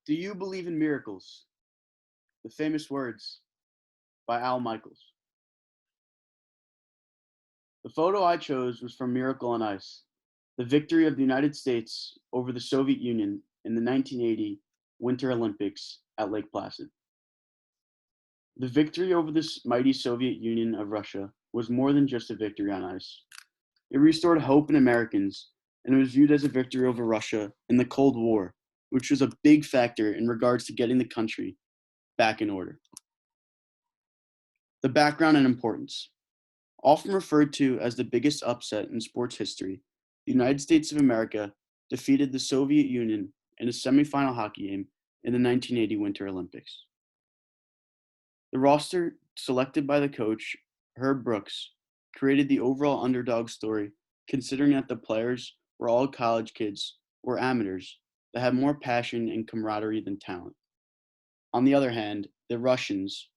Do you believe in miracles? The famous words by Al Michaels. The photo I chose was from Miracle on Ice, the victory of the United States over the Soviet Union in the 1980 Winter Olympics at Lake Placid. The victory over this mighty Soviet Union of Russia was more than just a victory on ice. It restored hope in Americans, and it was viewed as a victory over Russia in the Cold War, which was a big factor in regards to getting the country back in order. The background and importance. Often referred to as the biggest upset in sports history, the United States of America defeated the Soviet Union in a semifinal hockey game in the 1980 Winter Olympics. The roster selected by the coach, Herb Brooks, created the overall underdog story, considering that the players were all college kids or amateurs that had more passion and camaraderie than talent. On the other hand, the Russians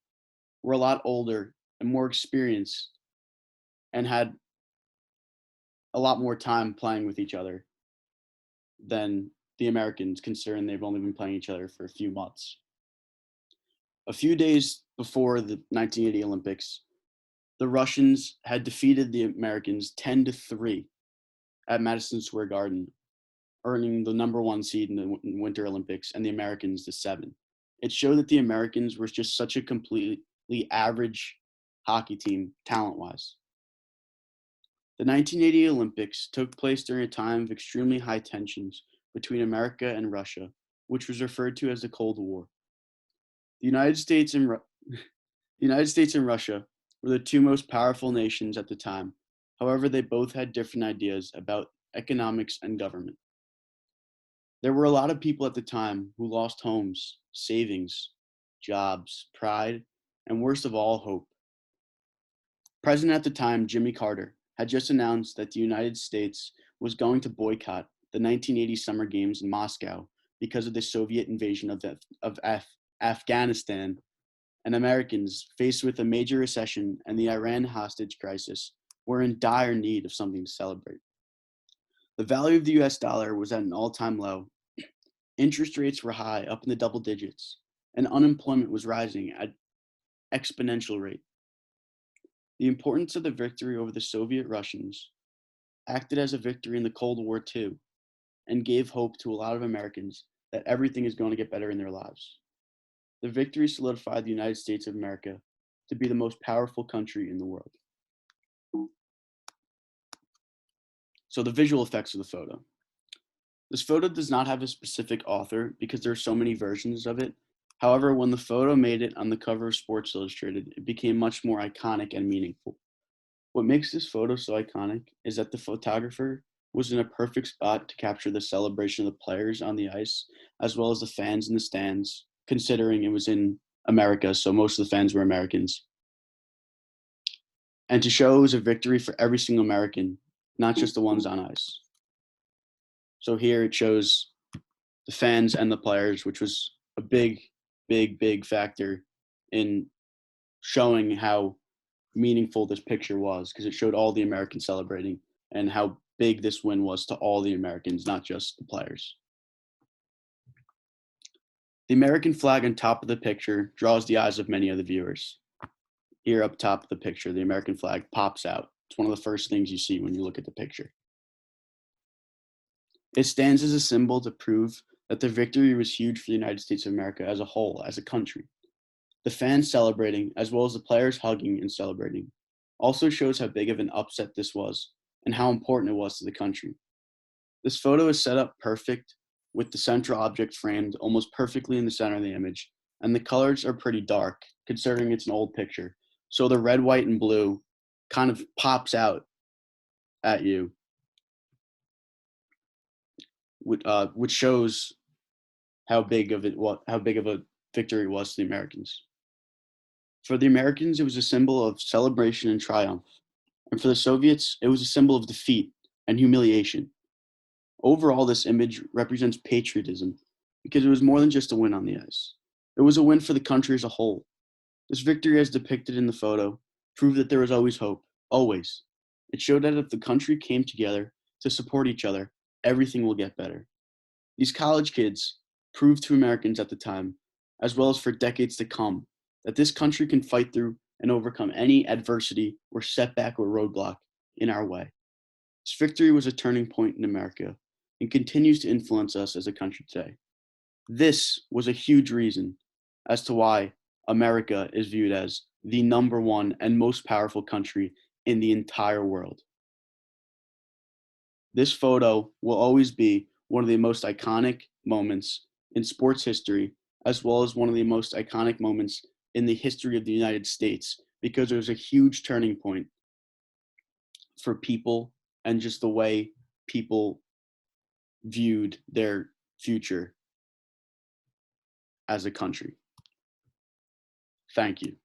were a lot older and more experienced and had a lot more time playing with each other than the Americans, considering they've only been playing each other for a few months. A few days before the 1980 Olympics, the Russians had defeated the Americans 10-3 at Madison Square Garden, earning the number one seed in the Winter Olympics, and the Americans the seven. It showed that the Americans were just such a completely average hockey team, talent-wise. The 1980 Olympics took place during a time of extremely high tensions between America and Russia, which was referred to as the Cold War. The United States and the United States and Russia were the two most powerful nations at the time. However, they both had different ideas about economics and government. There were a lot of people at the time who lost homes, savings, jobs, pride, and worst of all, hope. President at the time, Jimmy Carter, had just announced that the United States was going to boycott the 1980 Summer Games in Moscow because of the Soviet invasion of Afghanistan, and Americans, faced with a major recession and the Iran hostage crisis, were in dire need of something to celebrate. The value of the US dollar was at an all-time low. Interest rates were high, up in the double digits, and unemployment was rising at exponential rate. The importance of the victory over the Soviet Russians acted as a victory in the Cold War too, and gave hope to a lot of Americans that everything is going to get better in their lives. The victory solidified the United States of America to be the most powerful country in the world. So the visual effects of the photo. This photo does not have a specific author because there are so many versions of it. However, when the photo made it on the cover of Sports Illustrated, it became much more iconic and meaningful. What makes this photo so iconic is that the photographer was in a perfect spot to capture the celebration of the players on the ice, as well as the fans in the stands, considering it was in America, so most of the fans were Americans. And to show it was a victory for every single American, not just the ones on ice. So here it shows the fans and the players, which was a big factor in showing how meaningful this picture was, because it showed all the Americans celebrating and how big this win was to all the Americans, not just the players. The American flag on top of the picture draws the eyes of many of the viewers. Here up top of the picture, the American flag pops out. It's one of the first things you see when you look at the picture. It stands as a symbol to prove that the victory was huge for the United States of America as a whole, as a country. The fans celebrating, as well as the players hugging and celebrating, also shows how big of an upset this was and how important it was to the country. This photo is set up perfect, with the central object framed almost perfectly in the center of the image, and the colors are pretty dark, considering it's an old picture. So the red, white, and blue kind of pops out at you, which shows how big of a victory it was to the Americans. For the Americans, it was a symbol of celebration and triumph, and for the Soviets, it was a symbol of defeat and humiliation. Overall, this image represents patriotism because it was more than just a win on the ice. It was a win for the country as a whole. This victory, as depicted in the photo, proved that there was always hope, always. It showed that if the country came together to support each other, everything will get better. These college kids proved to Americans at the time, as well as for decades to come, that this country can fight through and overcome any adversity or setback or roadblock in our way. This victory was a turning point in America and continues to influence us as a country today. This was a huge reason as to why America is viewed as the number one and most powerful country in the entire world. This photo will always be one of the most iconic moments in sports history, as well as one of the most iconic moments in the history of the United States, because it was a huge turning point for people and just the way people viewed their future as a country. Thank you.